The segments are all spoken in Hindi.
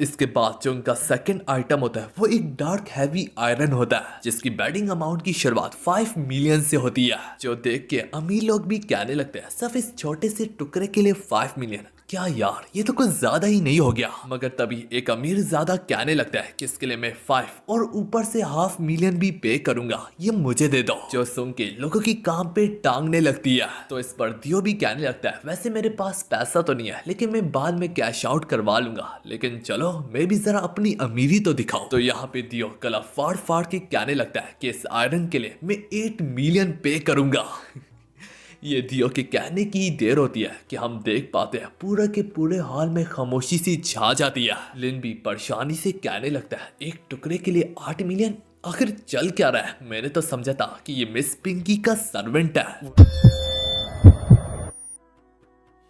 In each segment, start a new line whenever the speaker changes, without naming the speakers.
इसके बाद जो उनका सेकंड आइटम होता है वो एक डार्क हैवी आयरन होता है जिसकी बैटिंग अमाउंट की शुरुआत 5 मिलियन से होती है, जो देख के अमीर लोग भी कहने लगते हैं सिर्फ इस छोटे से टुकड़े के लिए 5 मिलियन, क्या यार ये तो कुछ ज्यादा ही नहीं हो गया। मगर तभी एक अमीर ज्यादा कहने लगता है कि इसके लिए मैं 5 और ऊपर से हाफ मिलियन भी पे करूंगा, ये मुझे दे दो। जो सुन के लोगों की काम पे टांगने लगती है। तो इस पर दियो भी कहने लगता है वैसे मेरे पास पैसा तो नहीं है लेकिन मैं बाद में कैश आउट करवा लूंगा, लेकिन चलो मैं भी जरा अपनी अमीरी तो दिखाऊं। तो यहाँ पे दियो गला फाड़ फाड़ के कहने लगता है कि इस आयरन के लिए मैं 8 मिलियन पे करूंगा। ये दियो के कहने की ही देर होती है कि हम देख पाते हैं पूरा के पूरे हॉल में खामोशी सी छा जाती है। लिन भी परेशानी से कहने लगता है एक टुकड़े के लिए 8 मिलियन, आखिर चल क्या रहा है? मैंने तो समझा था कि ये मिस पिंकी का सर्वेंट है।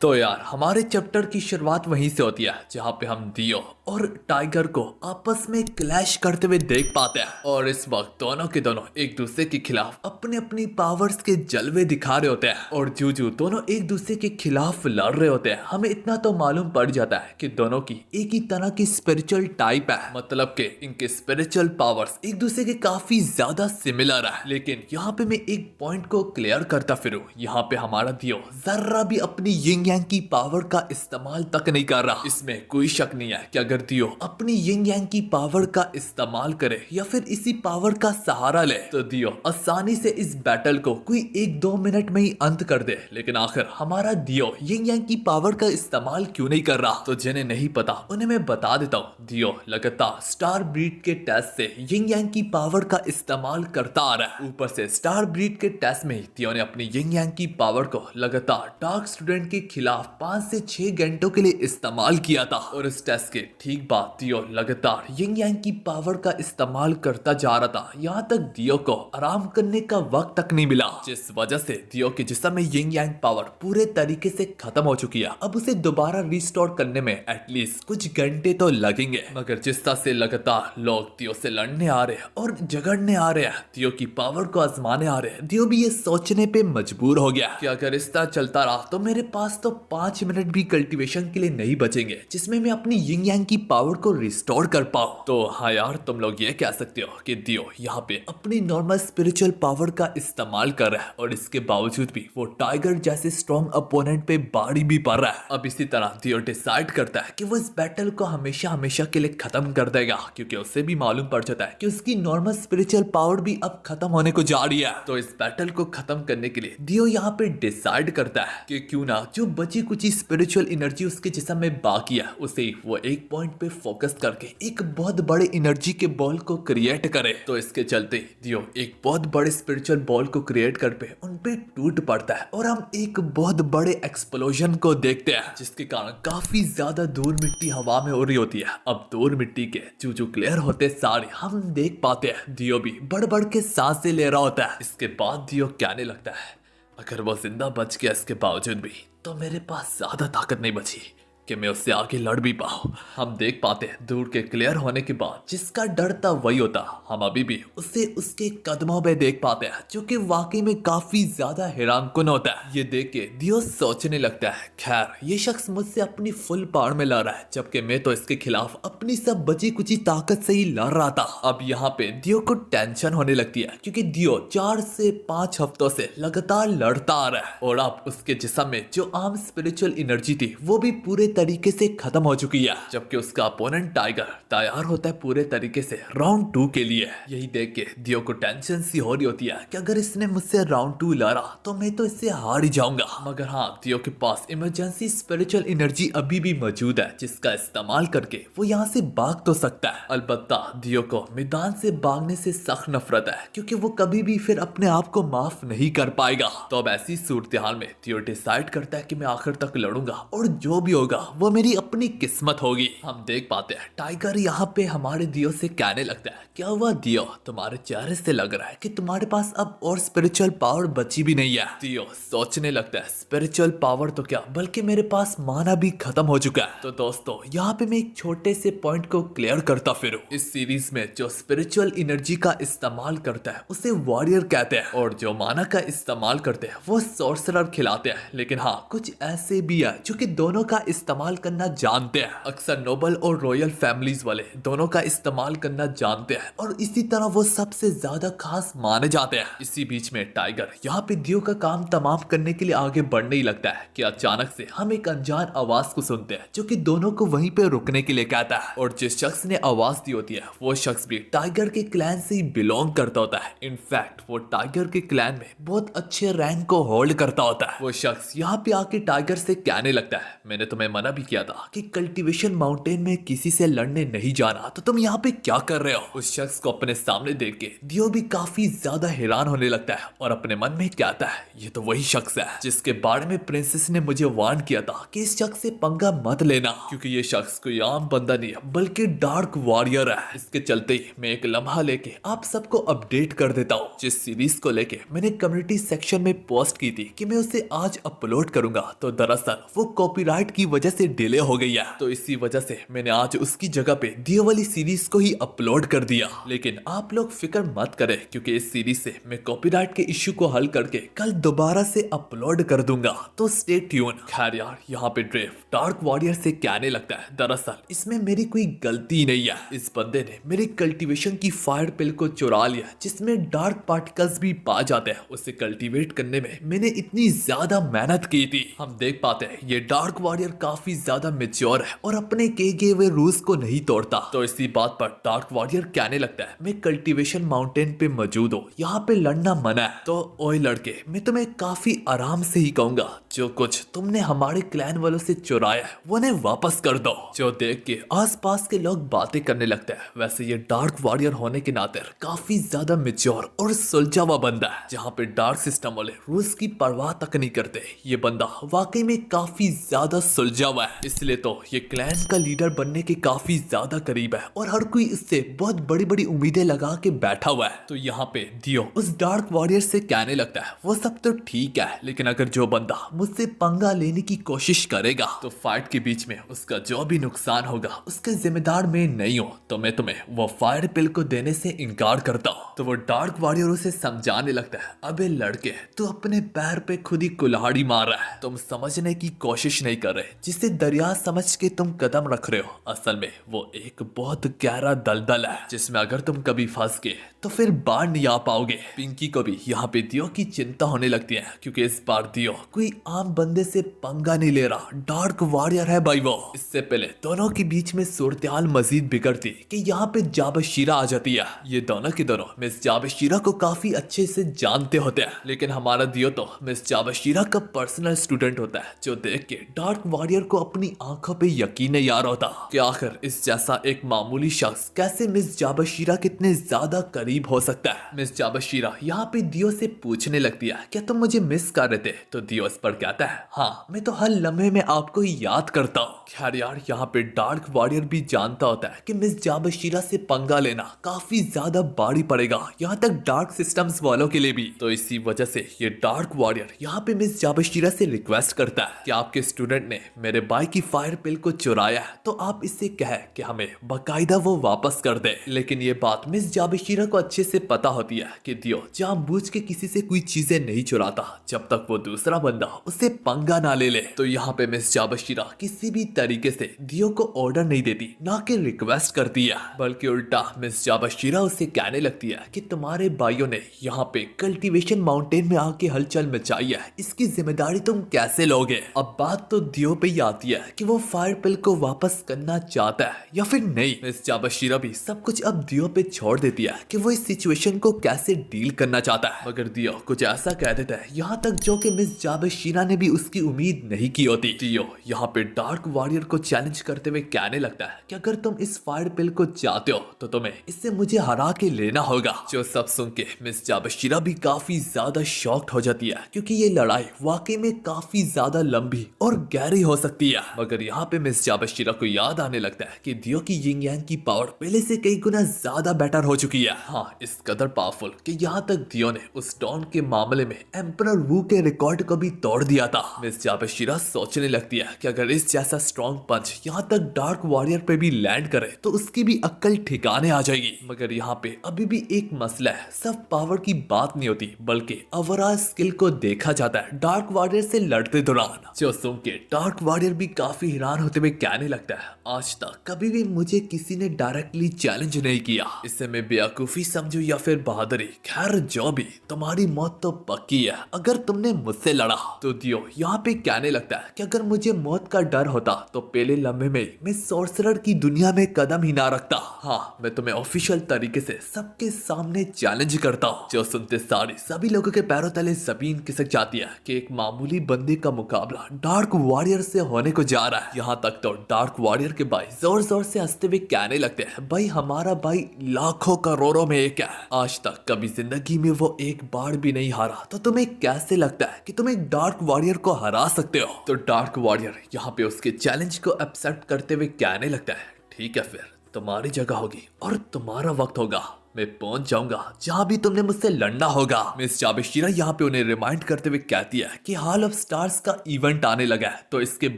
तो यार हमारे चैप्टर की शुरुआत वहीं से होती है जहाँ पे हम दियो और टाइगर को आपस में क्लैश करते हुए देख पाते हैं। और इस वक्त दोनों के दोनों एक दूसरे के खिलाफ अपने अपनी पावर्स के जलवे दिखा रहे होते हैं और जूजू दोनों एक दूसरे के खिलाफ लड़ रहे होते हैं। हमें इतना तो मालूम पड़ जाता है कि दोनों की एक ही तरह की स्पिरिचुअल टाइप है, मतलब कि इनके स्पिरिचुअल पावर्स एक दूसरे के काफी ज्यादा सिमिलर है। लेकिन यहाँ पे मैं एक पॉइंट को क्लियर करता फिरूं, यहाँ पे हमारा दियो जरा भी अपनी यिंग यांग की पावर का इस्तेमाल तक नहीं कर रहा। इसमें कोई शक नहीं है कि अगर दियो अपनी यिंग यांग की पावर का इस्तेमाल करे या फिर इसी पावर का सहारा ले तो दियो आसानी से इस बैटल को कोई 1-2 मिनट में ही अंत कर दे। लेकिन आखिर हमारा दियो यिंग यांग की पावर का इस्तेमाल क्यों नहीं कर रहा? तो जिन्हें नहीं पता उन्हें मैं बता देता हूँ। दियो लगातार स्टार ब्रीड के टेस्ट से यिंग यांग की पावर का इस्तेमाल करता आ रहा है। ऊपर से स्टार ब्रीड के टेस्ट में ही दियो ने अपनी यिंग यांग की पावर को लगातार डार्क स्टूडेंट के खिलाफ 5 से 6 घंटों के लिए इस्तेमाल किया था। और इस टेस्ट के ठीक बाद दियो लगातार यिंग यांग की पावर का इस्तेमाल करता जा रहा था, यहाँ तक दियो को आराम करने का वक्त तक नहीं मिला, जिस वजह से दियो के जिस्म में यिंग यांग पावर पूरे तरीके से खत्म हो चुकी है। अब उसे दोबारा रिस्टोर करने में एटलीस्ट कुछ घंटे तो लगेंगे। मगर जिस तरह से लगातार लोग दियो से लड़ने आ रहे हैं और झगड़ने आ रहे हैं, दियो की पावर को आजमाने आ रहे हैं, दियो भी ये सोचने पे मजबूर हो गया कि अगर इस तरह चलता रहा तो मेरे पास तो 5 मिनट भी कल्टीवेशन के लिए नहीं बचेंगे जिसमें मैं अपनी यिंग यांग की पावर को रिस्टोर कर पाऊं। तो हाँ यार तुम लोग ये कह सकते हो कि दियो यहाँ पे अपनी नॉर्मल स्पिरिचुअल पावर का इस्तेमाल कर रहा है और इसके बावजूद भी वो टाइगर जैसे स्ट्रॉन्ग अपोनेंट पे भारी भी पड़ रहा है। अब इसी तरह दियो डिसाइड करता है कि वो इस बैटल को हमेशा हमेशा के लिए खत्म कर देगा, क्योंकि उसे भी मालूम पड़ जाता है कि उसकी नॉर्मल स्पिरिचुअल पावर भी अब खत्म होने को जा रही है। तो इस बैटल को खत्म करने के लिए दियो यहाँ पे डिसाइड करता है कि क्यों ना जो बची कुछ स्पिरिचुअल एनर्जी उसके जिस्म में बाकी है उसे वो एक पॉइंट पे फोकस करके एक बहुत बड़े एनर्जी के बॉल को क्रिएट करे। तो इसके चलते दियो एक बहुत बड़े स्पिरिचुअल बॉल को क्रिएट कर पे उन पे टूट पड़ता है और हम एक बहुत बड़े एक्सप्लोजन को देखते हैं, जिसके कारण काफी ज्यादा धूल मिट्टी हवा में हो रही होती है। अब धूल मिट्टी के जो क्लियर होते सारे हम देख पाते हैं दियो भी बढ़ बढ़ के सांसें ले रहा होता है। इसके बाद दियो कहने लगता है अगर वो जिंदा बच गया इसके बावजूद भी तो मेरे पास ज्यादा ताकत नहीं बची कि मैं उससे आगे लड़ भी पाऊं। हम देख पाते हैं दूर के क्लियर होने के बाद जिसका डर था वही होता, हम अभी भी उसे उसके कदमों पे देख पाते हैं जो कि वाकई में काफी ज्यादा हैरानकुन होता है। ये देख के दियो सोचने लगता है खैर ये शख्स मुझसे अपनी फुल पावर में लड़ रहा है जबकि मैं तो इसके खिलाफ अपनी सब बची कुची ताकत से ही लड़ रहा था। अब यहाँ पे दियो को टेंशन होने लगती है क्योंकि दियो 4 से 5 हफ्तों से लगातार लड़ता आ रहा है और अब उसके जिस्म में जो आम स्पिरिचुअल एनर्जी थी वो भी पूरे तरीके से खत्म हो चुकी है, जबकि उसका अपोनेंट टाइगर तैयार होता है पूरे तरीके से राउंड 2 के लिए। यही देख के दियो को टेंशन सी हो रही होती है कि अगर इसने मुझसे राउंड 2 लड़ा तो मैं तो इससे हार ही जाऊंगा। मगर हाँ दियो के पास इमरजेंसी स्पिरिचुअल एनर्जी अभी भी मौजूद है जिसका इस्तेमाल करके वो यहाँ से भाग तो सकता है। अलबत्ता दियो को मैदान से भागने से सख्त नफरत है क्योंकि वो कभी भी फिर अपने आप को माफ नहीं कर पाएगा। तो अब ऐसी सूरत हाल में दियो डिसाइड करता है कि मैं आखिर तक लड़ूंगा और जो भी होगा वो मेरी अपनी किस्मत होगी। हम देख पाते हैं टाइगर यहाँ पे हमारे दियो से कहने लगता है क्या हुआ दियो, तुम्हारे चेहरे से लग रहा है कि तुम्हारे पास अब और स्पिरिचुअल पावर बची भी नहीं है। दियो सोचने लगता है स्पिरिचुअल पावर तो क्या बल्कि मेरे पास माना भी खत्म हो चुका है। तो दोस्तों यहाँ पे मैं एक छोटे से पॉइंट को क्लियर करता फिरूं, इस सीरीज में जो स्पिरिचुअल एनर्जी का इस्तेमाल करता है उसे वॉरियर कहते हैं और जो माना का इस्तेमाल करते हैं वो सॉर्सरर खिलाते हैं। लेकिन हाँ कुछ ऐसे भी है जो कि दोनों का इस्तेमाल इस्तेमाल करना जानते हैं। अक्सर नोबल और रॉयल फैमिलीज वाले दोनों का इस्तेमाल करना जानते हैं और इसी तरह वो सबसे ज्यादा खास माने जाते हैं। इसी बीच में टाइगर यहाँ पे दियो का काम तमाम करने के लिए आगे बढ़ने ही लगता है कि अचानक से हम एक अनजान आवाज को सुनते हैं जो कि दोनों को वहीं पे रुकने के लिए कहता है। और जिस शख्स ने आवाज दी होती है वो शख्स भी टाइगर के क्लैन से ही बिलोंग करता होता है। इनफैक्ट वो टाइगर के क्लैन में बहुत अच्छे रैंक को होल्ड करता होता है। वो शख्स यहाँ पे आके टाइगर से कहने लगता है, मैंने तुम्हें मना भी किया था कि कल्टीवेशन माउंटेन में किसी से लड़ने नहीं जाना, तो तुम यहाँ पे क्या कर रहे हो। उस शख्स को अपने सामने देख के दियो भी काफी ज्यादा हैरान होने लगता है और अपने मन में कहता है, ये तो वही शख्स है जिसके बारे में प्रिंसेस ने मुझे वार्न किया था कि इस शख्स से पंगा मत लेना, क्योंकि ये शख्स कोई आम बंदा नहीं है बल्कि डार्क वॉरियर है। इसके चलते ही मैं एक लम्हा लेके आप सबको अपडेट कर देता हूँ। जिस सीरीज को लेके मैंने कम्युनिटी सेक्शन में पोस्ट की थी कि मैं उसे आज अपलोड करूंगा, तो दरअसल वो कॉपीराइट की वजह से डिले हो गई है, तो इसी वजह से मैंने आज उसकी जगह पे दियो वाली सीरीज को ही अपलोड कर दिया। लेकिन आप लोग फिक्र मत करें, क्योंकि इस सीरीज से मैं कॉपीराइट के इश्यू को हल करके कल दोबारा से अपलोड कर दूंगा, तो स्टे ट्यून। खैर यार, यहाँ पे ड्रेव डार्क वॉरियर से कहने लगता है, दरअसल इसमें मेरी कोई गलती नहीं है। इस बंदे ने मेरी कल्टीवेशन की फायर पिल को चुरा लिया जिसमें डार्क पार्टिकल्स भी पा जाते हैं। उसे कल्टीवेट करने में मैंने इतनी ज्यादा मेहनत की थी। हम देख पाते हैं ये डार्क वॉरियर काफी ज्यादा मेच्योर है और अपने किए हुए रूल्स को नहीं तोड़ता। तो इसी बात पर डार्क वॉरियर कहने लगता है, मैं कल्टीवेशन माउंटेन पे मौजूद हूँ, यहाँ पे लड़ना मना है। तो ओए लड़के, मैं तुम्हें काफी आराम से ही कहूंगा, जो कुछ तुमने हमारे क्लैन वालों से चुराया है वो ने वापस कर दो। जो देख के आसपास के लोग बातें करने लगते हैं। वैसे ये डार्क वॉरियर होने के नाते काफी ज्यादा मेच्योर और सुलझा हुआ बंदा है, जहाँ पे डार्क सिस्टम वाले रूल्स की परवाह तक नहीं करते। ये बंदा वाकई में काफी ज्यादा सुलझा हुआ है, इसलिए तो ये क्लैन का लीडर बनने के काफी ज्यादा करीब है और हर कोई इससे बहुत बड़ी बड़ी उम्मीदें लगा के बैठा हुआ है। तो यहाँ पे दियो उस डार्क वॉरियर से कहने लगता है, वो सब तो ठीक है, लेकिन अगर जो बंदा मुझसे पंगा लेने की कोशिश करेगा तो फाइट के बीच में उसका जो भी नुकसान होगा उसके जिम्मेदार मैं नहीं हूँ, तो मैं तुम्हें वो फायर पिल को देने से इनकार करता हूँ। तो वो डार्क वॉरियर उसे समझाने लगता है, अबे लड़के, तू अपने पैर पे खुद ही कुल्हाड़ी मार रहा है, तुम समझने की कोशिश नहीं कर रहे, जिसे दरिया समझ के तुम कदम रख रहे हो। असल में वो एक बहुत गहरा दलदल है जिसमें अगर तुम कभी फंस गए तो फिर बाहर नहीं आ पाओगे। पिंकी को भी यहाँ पे दियो की चिंता होने लगती है, क्योंकि इस बार दियो कोई आम बंदे से पंगा नहीं ले रहा, डार्क वॉरियर है भाई वो। इससे पहले दोनों के बीच में सूरत-ए-हाल मजीद बिगड़ती कि यहाँ पे जाबशीरा आ जाती है। ये दोनों के दोनों मिस जाबशीरा को काफी अच्छे से जानते होते हैं, लेकिन हमारा दियो तो मिस जाबशीरा का पर्सनल स्टूडेंट होता है, जो देख के डार्क वॉरियर को अपनी आंखों पे यकीन नहीं आ रहा होता कि आखिर इस जैसा एक मामूली शख्स कैसे मिस जाबशीरा के इतने ज्यादा करीब हो सकता है। मिस जाबशीरा यहाँ पे दियो से पूछने लगती है, क्या तुम मुझे मिस कर रहे थे? तो दियो इस पर कहता है, हाँ, मैं तो हर लम्हे में आपको ही याद करता हूँ। खैर यार, यहाँ पे डार्क वॉरियर भी जानता होता है कि मिस जाबशीरा से पंगा लेना काफी ज्यादा भारी पड़ेगा, यहाँ तक डार्क सिस्टम्स वालों के लिए भी। तो इसी वजह से ये डार्क वॉरियर यहाँ पे मिस जाबशीरा से रिक्वेस्ट करता है कि आपके स्टूडेंट ने मेरे भाई की फायर पिल को चुराया है, तो आप इससे कहे कि हमें बाकायदा वो वापस कर दे। लेकिन ये बात मिस जाबशीरा को अच्छे से पता होती है कि दियो जानबूझ के किसी से कोई चीजें नहीं चुराता जब तक वो दूसरा बंदा उसे पंगा ना ले ले। तो यहाँ पे मिस जाबशीरा किसी भी तरीके से दियो को ऑर्डर नहीं देती, ना कि रिक्वेस्ट करती है, बल्कि उल्टा मिस जाबशीरा उसे कहने लगती है कि तुम्हारे भाइयों ने यहाँ पे कल्टीवेशन माउंटेन में आके हलचल मचाई है, इसकी जिम्मेदारी तुम कैसे लोगे? अब बात तो दियो पे ही आती है कि वो फायर पिल को वापस करना चाहता है या फिर नहीं। मिस जाबशीरा भी सब कुछ अब दियो पे छोड़ देती है कि वो इस सिचुएशन को कैसे डील करना चाहता है, मगर दियो कुछ ऐसा कह देता है यहाँ तक जो कि मिस जाबशीरा ने भी उसकी उम्मीद नहीं की होती। दियो यहाँ पे डार्क वॉरियर को चैलेंज करते हुए कहने लगता है कि अगर तुम इस फायर पिल को चाहते हो तो तुम्हें इससे मुझे हरा के लेना होगा। जो सब सुन के मिस जाबशीरा भी काफी ज्यादा शॉक्ड हो जाती है, क्योंकि ये लड़ाई वाकई में काफी ज्यादा लंबी और गहरी हो सकती है। मगर यहाँ पे मिस जाबशीरा को याद आने लगता है कि दियो की यिंग यांग की पावर पहले से कई गुना ज्यादा बेटर हो चुकी है। हाँ, इस कदर पावरफुल कि यहाँ तक दियो ने उस डॉन के मामले में एम्परर वू के रिकॉर्ड को भी तोड़ दिया था। मिस जाबशीरा सोचने लगती है कि अगर इस जैसा स्ट्रॉन्ग पंच यहाँ तक डार्क वॉरियर पे भी लैंड करे तो उसकी भी अक्ल ठिकाने आ जाएगी। मगर यहाँ पे अभी भी एक मसला है, सब पावर की बात नहीं होती बल्कि ओवरऑल स्किल को देखा जाता है डार्क वॉरियर से लड़ते दौरान। जो सुन के डार्क वॉरियर वॉरियर भी काफी हैरान होते हुए कहने लगता है, आज तक कभी भी मुझे किसी ने डायरेक्टली चैलेंज नहीं किया, इससे मैं बेवकूफी समझू या फिर बहादुरी, खैर जो भी, तुम्हारी मौत तो पक्की है अगर तुमने मुझसे लड़ा। तो दियो यहाँ पे कहने लगता है कि अगर मुझे मौत का डर होता तो पहले लम्हे में मैं सॉर्सरर की दुनिया में कदम ही ना रखता। हाँ, मैं तुम्हें ऑफिशियल तरीके से सबके सामने चैलेंज करता हूँ। जो सुनते सारे सभी लोगों के पैरों तले जमीन खिसक जाती है कि एक मामूली बंदे का मुकाबला डार्क वॉरियर से होने को जा रहा है। यहाँ तक तो डार्क वॉरियर के भाई जोर जोर से हंसते हुए कहने लगते हैं, भाई हमारा भाई लाखों करोड़ों में एक है, आज तक कभी जिंदगी में वो एक बार भी नहीं हारा, तो तुम्हें कैसे लगता है कि तुम एक डार्क वॉरियर को हरा सकते हो? तो डार्क वॉरियर यहाँ पे उसके चैलेंज को एक्सेप्ट करते हुए कहने लगता है, ठीक है फिर तुम्हारी जगह होगी और तुम्हारा वक्त होगा, मैं पहुंच जाऊंगा जहां भी तुमने मुझसे लड़ना होगा। मिस जाबेशिरा यहाँ पे उन्हें रिमाइंड करते हुए कहती है कि हॉल ऑफ स्टार्स का इवेंट आने लगा है, तो इसके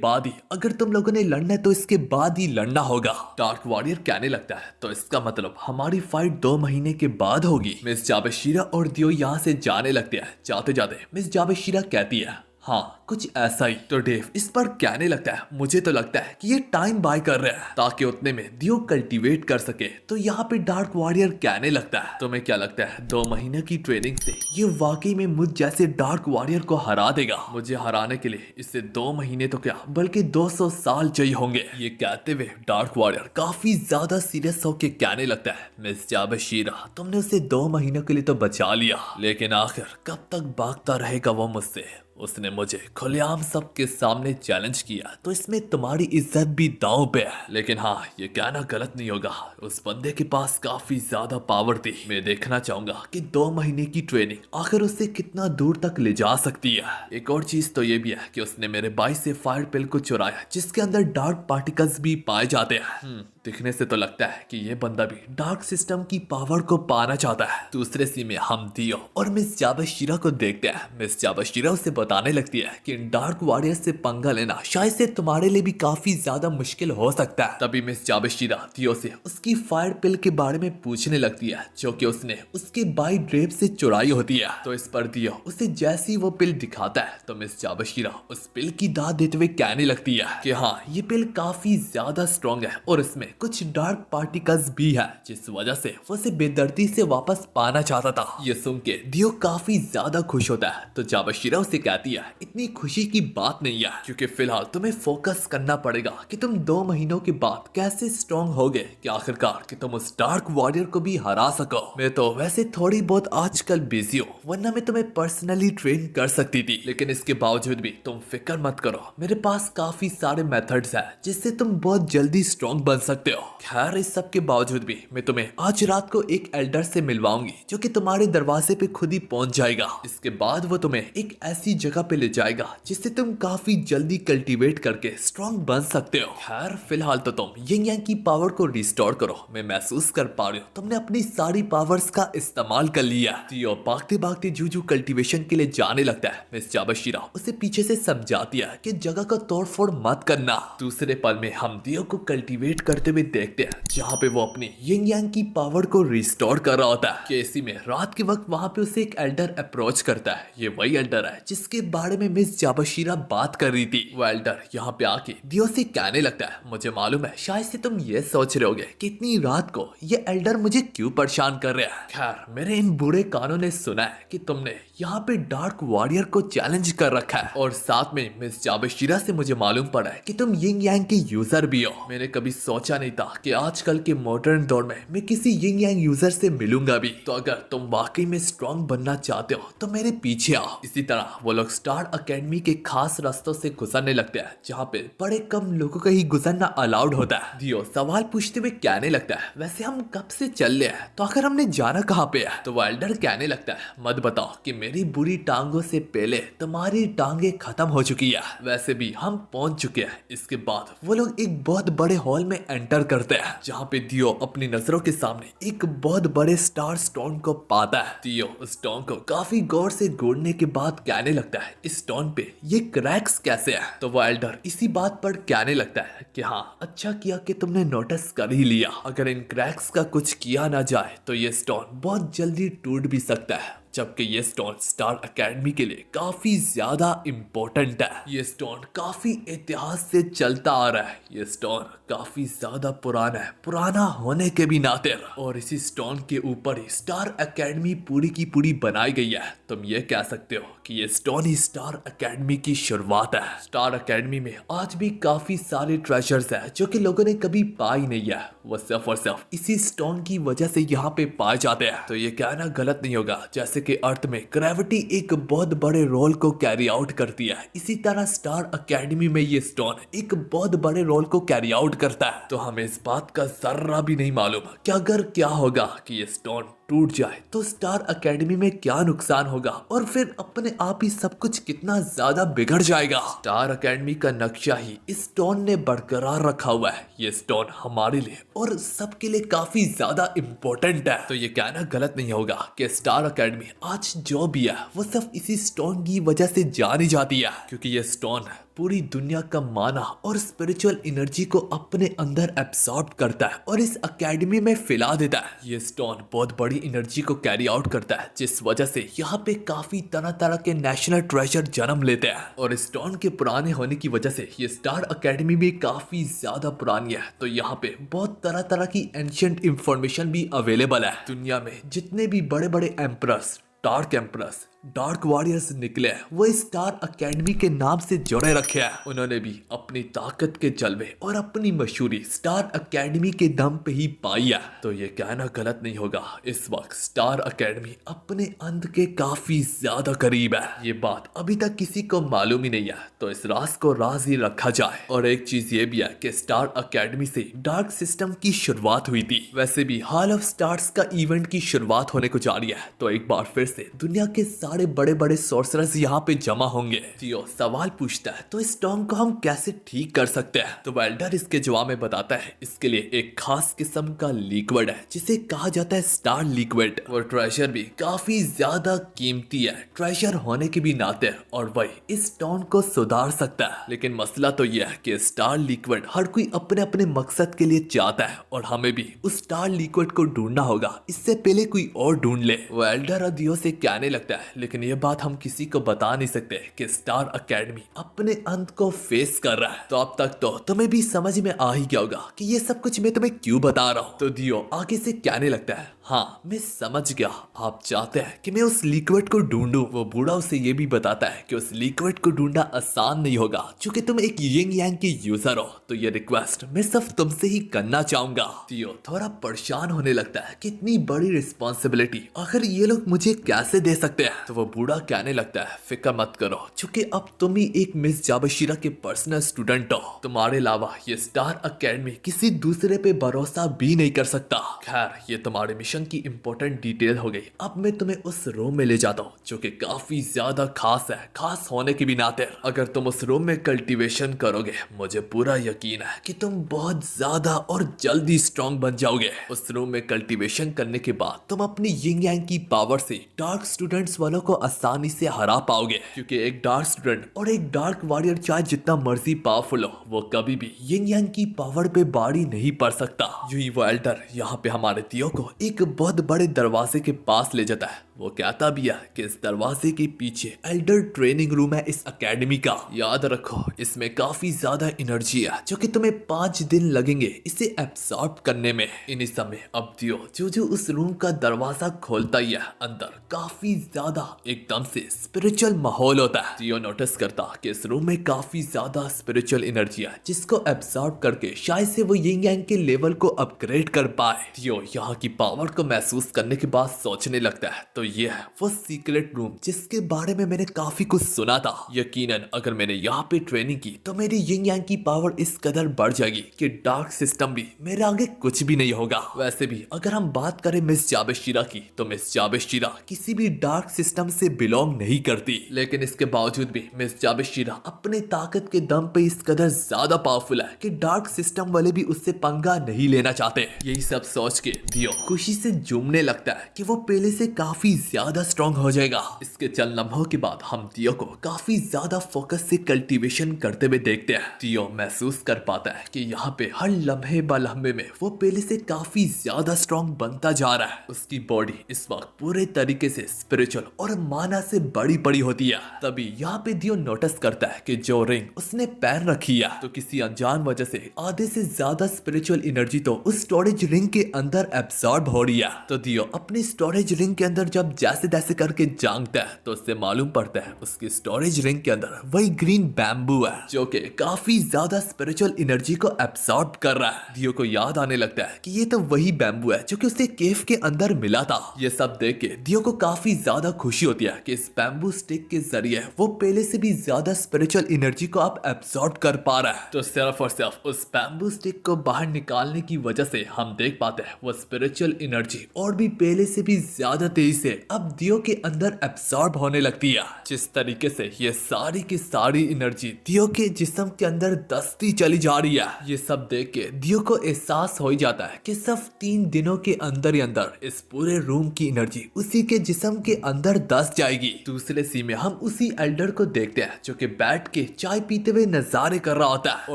बाद ही अगर तुम लोगों ने लड़ना है तो इसके बाद ही लड़ना होगा। डार्क वॉरियर कहने लगता है, तो इसका मतलब हमारी फाइट 2 महीने के बाद होगी। मिस जाबेशिरा और दियो यहाँ से जाने लगते हैं। जाते जाते मिस जाबेशिरा कहती है, हाँ कुछ ऐसा ही। तो डेव इस पर कहने लगता है, मुझे तो लगता है कि ये टाइम बाय कर रहे हैं ताकि उतने में दियो कल्टीवेट कर सके। तो यहाँ पे डार्क वॉरियर कहने लगता है, तुम्हें क्या लगता है 2 महीने की ट्रेनिंग से ये वाकई में मुझ जैसे डार्क वॉरियर को हरा देगा? मुझे हराने के लिए इससे 2 महीने तो क्या बल्कि 200 साल चाहिए होंगे। ये कहते हुए डार्क वॉरियर काफी ज्यादा सीरियस होके कहने लगता है, मिस जाबेशिरा तुमने उसे 2 महीनों के लिए तो बचा लिया, लेकिन आखिर कब तक भागता रहेगा वो मुझसे? उसने मुझे खुलेआम सबके सामने चैलेंज किया, तो इसमें तुम्हारी इज्जत भी दांव पे है। लेकिन हाँ, ये कहना गलत नहीं होगा, उस बंदे के पास काफी ज्यादा पावर थी। मैं देखना चाहूंगा कि 2 महीने की ट्रेनिंग आखिर उसे कितना दूर तक ले जा सकती है। एक और चीज तो ये भी है कि उसने मेरे भाई से फायर पिल को चुराया जिसके अंदर डार्क पार्टिकल्स भी पाए जाते हैं। दिखने से तो लगता है कि ये बंदा भी डार्क सिस्टम की पावर को पाना चाहता है। दूसरे सीन में हम दियो और मिस जाबेशिरा को देखते हैं। मिस जाबेशिरा उसे बताने लगती है कि डार्क वॉरियर से पंगा लेना शायद से तुम्हारे लिए भी काफी ज्यादा मुश्किल हो सकता है। तभी मिस जाबेशिरा दियो से उसकी फायर पिल के बारे में पूछने लगती है जो कि उसने उसके भाई ड्रेव से चुराई होती है। तो इस पर दियो उसे जैसी वो पिल दिखाता है तो मिस जाबेशिरा उस पिल की दाद देते हुए कहने लगती है कि हाँ ये पिल काफी ज्यादा स्ट्रॉन्ग है और इसमें कुछ डार्क पार्टिकल्स भी है जिस वजह से वो उसे बेदर्दी से वापस पाना चाहता था। ये सुन के दियो काफी ज्यादा खुश होता है। तो जाबेशिरा उसे कहती है, इतनी खुशी की बात नहीं है क्योंकि फिलहाल तुम्हें फोकस करना पड़ेगा कि तुम 2 महीनों के बाद कैसे स्ट्रॉन्ग होगे कि आखिरकार कि तुम उस डार्क वॉरियर को भी हरा सको। मैं तो वैसे थोड़ी बहुत आजकल बिजी हूँ, वरना मैं तुम्हें पर्सनली ट्रेन कर सकती थी, लेकिन इसके बावजूद भी तुम फिक्र मत करो, मेरे पास काफी सारे मेथड्स हैं जिससे तुम बहुत जल्दी स्ट्रॉन्ग बन सकते हो। खैर इस सब के बावजूद भी मैं तुम्हें आज रात को एक एल्डर से मिलवाऊंगी जो कि तुम्हारे दरवाजे पे खुद ही पहुंच जाएगा। इसके बाद वो तुम्हें एक ऐसी जगह पे ले जाएगा जिससे तुम काफी जल्दी कल्टीवेट करके स्ट्रॉन्ग बन सकते हो। खैर फिलहाल तो तुम यिंग यांग की पावर को रिस्टोर करो। मैं महसूस कर पा रही हूँ तुमने अपनी सारी पावर्स का इस्तेमाल कर लिया। दियो भागते भागते जूजू कल्टीवेशन के लिए जाने लगता है। मिस जाबेशिरा उसे पीछे से समझाती है कि जगह का तोड़फोड़ मत करना। दूसरे पल में हम दियो को कल्टीवेट करते हुए देखते हैं जहाँ पे वो अपनी यिंग यांग की पावर को रिस्टोर कर रहा होता है। इसी में रात के वक्त वहाँ पे उसे एक एल्डर अप्रोच करता है। ये वही एल्डर है जिसके बारे में मिस जाबेशिरा बात कर रही थी। वो एल्डर यहाँ पे आके दियो से कहने लगता है, मुझे मालूम है शायद से तुम ये सोच रहे होगे कि इतनी रात को ये एल्डर मुझे क्यों परेशान कर रहा है। खैर मेरे इन बूढ़े कानों ने सुना है कि तुमने यहाँ पे डार्क वॉरियर को चैलेंज कर रखा है और साथ में मिस जाबेशिरा से मुझे मालूम पड़ा है कि तुम यिंग यांग के यूजर भी हो। मैंने कभी सोचा नहीं था कि आजकल के मॉडर्न दौर में मैं किसी यिंग यांग यूजर से मिलूंगा भी। तो अगर तुम वाकई में स्ट्रॉन्ग बनना चाहते हो तो मेरे पीछे आओ। इसी तरह वो लोग स्टार एकेडमी के खास रास्तों से गुजरने लगते हैं जहाँ पे बड़े कम लोगों का ही गुजरना अलाउड होता है। दियो सवाल पूछते हुए कहने लगता है, वैसे हम कब से चल रहे हैं तो आखिर हमने जाना कहाँ पे है? तो वो एल्डर कहने लगता है, मत बताओ कि मेरी बुरी टांगों से पहले तुम्हारी टांगे खत्म हो चुकी है। वैसे भी हम पहुंच चुके हैं। इसके बाद वो लोग एक बहुत बड़े हॉल में एंटर करते हैं जहाँ पे दियो अपनी नजरों के सामने एक बहुत बड़े स्टार स्टोन को पाता है। दियो उस स्टोन को काफी गौर से ढूंढने के बाद कहने लगता है, इस स्टोन पे ये क्रैक्स कैसे है? तो वो एल्डर इसी बात पर कहने लगता है कि हाँ अच्छा किया कि तुमने नोटिस कर ही लिया। अगर इन क्रैक्स का कुछ किया ना जाए तो ये स्टोन बहुत जल्दी टूट भी सकता है जबकि ये स्टोन स्टार एकेडमी के लिए काफी ज्यादा इम्पोर्टेंट है। ये स्टोन काफी इतिहास से चलता आ रहा है। ये स्टोन काफी ज्यादा पुराना है, पुराना होने के भी नाते, और इसी स्टोन के ऊपर ही स्टार एकेडमी पूरी की पूरी बनाई गई है। तुम ये कह सकते हो कि ये स्टोन ही स्टार एकेडमी की शुरुआत है। स्टार एकेडमी में आज भी काफी सारे ट्रेजर्स है जो कि लोगों ने कभी पाई नहीं है। वो सिर्फ और सिर्फ इसी स्टोन की वजह से यहाँ पे पाए जाते हैं। तो ये कहना गलत नहीं होगा, जैसे कि अर्थ में ग्रेविटी एक बहुत बड़े रोल को कैरी आउट करती है, इसी तरह स्टार एकेडमी में ये स्टोन एक बहुत बड़े रोल को कैरी आउट करता है। तो हमें इस बात का जर्रा भी नहीं मालूम कि अगर क्या होगा कि ये स्टोन टूट जाए तो स्टार एकेडमी में क्या नुकसान होगा, और फिर अपने आप ही सब कुछ कितना ज्यादा बिगड़ जाएगा। स्टार एकेडमी का नक्शा ही इस स्टोन ने बरकरार रखा हुआ है। ये स्टोन हमारे लिए और सबके लिए काफी ज्यादा इम्पोर्टेंट है। तो ये कहना गलत नहीं होगा कि स्टार एकेडमी आज जो भी है वो सिर्फ इसी स्टोन की वजह से जानी जाती है, क्योंकि ये स्टोन पूरी दुनिया का माना और स्पिरिचुअल एनर्जी को अपने अंदर एब्सॉर्ब करता है और इस एकेडमी में फैला देता है। ये स्टोन बहुत बड़ी एनर्जी को कैरी आउट करता है, जिस वजह से यहाँ पे काफी तरह तरह के नेशनल ट्रेजर जन्म लेते हैं। और इस स्टोन के पुराने होने की वजह से ये स्टार एकेडमी भी काफी ज्यादा पुरानी है। तो यहाँ पे बहुत तरह तरह की एंशिएंट इंफॉर्मेशन भी अवेलेबल है। दुनिया में जितने भी बड़े बड़े emperors, dark emperors, dark warriors निकले वो स्टार एकेडमी के नाम से जुड़े रखे हैं। उन्होंने भी अपनी ताकत के जलवे और अपनी मशहूरी स्टार एकेडमी के दम पे ही पाई है। तो ये कहना गलत नहीं होगा, इस वक्त स्टार एकेडमी अपने अंत के काफी ज्यादा करीब है। ये बात अभी तक किसी को मालूम ही नहीं है, तो इस राज को राज ही रखा जाए। और एक चीज ये भी है कि स्टार एकेडमी से डार्क सिस्टम की शुरुआत हुई थी। वैसे भी हॉल ऑफ स्टार्स का इवेंट की शुरुआत होने को जा रही है, तो एक बार फिर से दुनिया के सारे बड़े बड़े सोर्सरर्स यहाँ पे जमा होंगे। थियो सवाल पूछता है, तो इस स्टोन को हम कैसे ठीक कर सकते हैं? तो वेल्डर इसके जवाब में बताता है, इसके लिए एक खास किस्म का लिक्विड है जिसे कहा जाता है स्टार लिक्विड। वो ट्रेजर भी काफी ज्यादा कीमती है ट्रेजर होने के भी नाते, और वही इस स्टोन को सुधार सकता है। लेकिन मसला तो यह है कि स्टार लिक्विड हर कोई अपने अपने मकसद के लिए चाहता है, और हमें भी उस स्टार लिक्विड को ढूंढना होगा, इससे पहले कोई और ढूंढ ले। वेल्डर दियो से कहने लगता है, लेकिन ये बात हम किसी को बता नहीं सकते कि स्टार एकेडमी अपने अंत को फेस कर रहा है। तो अब तक तो तुम्हें भी समझ में आ ही गया होगा कि ये सब कुछ मैं तुम्हें क्यों बता रहा हूँ। तो दियो आगे से कहने लगता है, हाँ मैं समझ गया, आप चाहते हैं कि मैं उस लिक्विड को ढूंढूं। वो बूढ़ा उसे ये भी बताता है कि उस लिक्विड को ढूंढना आसान नहीं होगा, क्योंकि तुम एक यिंग यांग के यूजर हो। तो ये रिक्वेस्ट मैं सिर्फ तुमसे ही करना चाहूंगा। दियो थोड़ा परेशान होने लगता है कि इतनी बड़ी रिस्पॉन्सिबिलिटी आखिर ये लोग मुझे कैसे दे सकते हैं। तो वो बूढ़ा कहने लगता है, फिक्र मत करो, क्योंकि अब तुम ही एक मिस जाबशीरा के पर्सनल स्टूडेंट हो। तुम्हारे अलावा ये स्टार एकेडमी किसी दूसरे पे भरोसा भी नहीं कर सकता। खैर ये तुम्हारे मिशन की इंपॉर्टेंट डिटेल हो गई। अब मैं तुम्हें उस रूम में ले जाता हूँ जो कि काफी ज्यादा खास है, खास होने की भी नाते। अगर तुम उस रूम में कल्टीवेशन करोगे, मुझे पूरा यकीन है कि तुम बहुत ज्यादा और जल्दी स्ट्रॉन्ग बन जाओगे। उस रूम में कल्टीवेशन करने के बाद तुम अपनी यिंग यांग की पावर से डार्क स्टूडेंट्स वालों को आसानी से हरा पाओगे, क्योंकि एक डार्क स्टूडेंट और एक डार्क वॉरियर चाहे जितना मर्जी पावरफुल हो, वो कभी भी यिंग यांग की पावर पे भारी नहीं पड़ सकता। यूं ही वो एल्डर यहाँ पे हमारे दियो को एक बहुत बड़े दरवाजे के पास ले जाता है। वो कहता भी है कि इस दरवाजे के पीछे एल्डर ट्रेनिंग रूम है इस एकेडमी का। याद रखो इसमें काफी ज्यादा एनर्जी है, जो कि तुम्हें 5 दिन लगेंगे इसे एब्सॉर्ब करने में। इन्हीं समय अब दियो जो उस रूम का दरवाजा खोलता ही है, अंदर काफी ज्यादा एकदम से स्पिरिचुअल माहौल होता है। दियो नोटिस करता कि इस रूम में काफी ज्यादा स्पिरिचुअल एनर्जी है, जिसको एब्सॉर्ब करके शायद से वो यिंग यांग के लेवल को अपग्रेड कर पाए। दियो यहाँ की पावर को महसूस करने के बाद सोचने लगता है, तो ये है वो सीक्रेट रूम जिसके बारे में मैंने काफी कुछ सुना था। यकीनन अगर मैंने यहाँ पे ट्रेनिंग की तो मेरी यिंग यांग की पावर इस कदर बढ़ जाएगी कि डार्क सिस्टम भी मेरे आगे कुछ भी नहीं होगा। वैसे भी अगर हम बात करें मिस जाबशीरा की, तो मिस जाबशीरा किसी भी डार्क सिस्टम से बिलोंग नहीं करती, लेकिन इसके बावजूद भी मिस जाबशीरा अपने ताकत के दम पे इस कदर ज्यादा पावरफुल है कि डार्क सिस्टम वाले भी उससे पंगा नहीं लेना चाहते। यही सब सोच के दियो खुशी से झूमने लगता है कि वो पहले से काफी काफी ज्यादा स्ट्रॉन्ग हो जाएगा। इसके चंद लम्हों के बाद हम दियो को काफी ज्यादा फोकस से कल्टीवेशन करते हुए देखते हैं। दियो महसूस कर पाता है कि यहाँ पे हर लम्हे ब लम्हे में वो पहले से काफी ज्यादा स्ट्रॉन्ग बनता जा रहा है। उसकी बॉडी इस वक्त पूरे तरीके से स्पिरिचुअल और माना से बड़ी बड़ी होती है। तभी यहाँ पे दियो नोटिस करता है कि जो रिंग उसने पहन रखी है तो किसी अनजान वजह से आधे से ज्यादा स्पिरिचुअल एनर्जी तो उस स्टोरेज रिंग के अंदर एब्सॉर्ब हो रही है। तो दियो अपनी स्टोरेज रिंग के अंदर जब जैसे तैसे करके झांकता है तो उससे मालूम पड़ता है उसकी स्टोरेज रिंग के अंदर वही ग्रीन बैम्बू है जो कि काफी ज्यादा स्पिरिचुअल एनर्जी को एब्सॉर्ब कर रहा है। दियो को याद आने लगता है कि ये तो वही बैम्बू है जो कि उसे केव के अंदर मिला था। ये सब देख के दियो को काफी ज्यादा खुशी होती है कि इस बैम्बू स्टिक के जरिए वो पहले से भी ज्यादा स्पिरिचुअल एनर्जी को आप एब्सॉर्ब कर पा रहा है। तो सिर्फ और सिर्फ उस बैम्बू स्टिक को बाहर निकालने की वजह से हम देख पाते हैं वो स्पिरिचुअल एनर्जी और भी पहले से भी ज्यादा तेजी से अब दियो के अंदर एब्सॉर्ब होने लगती है। जिस तरीके से ये सारी की सारी एनर्जी दियो के जिस्म के अंदर दसती चली जा रही है, ये सब देख के दियो को एहसास हो ही जाता है कि सिर्फ 3 दिनों के अंदर ही अंदर इस पूरे रूम की एनर्जी उसी के जिस्म के अंदर दस जाएगी। दूसरे सीन में हम उसी एल्डर को देखते हैं जो कि बैठ के चाय पीते हुए नजारे कर रहा होता है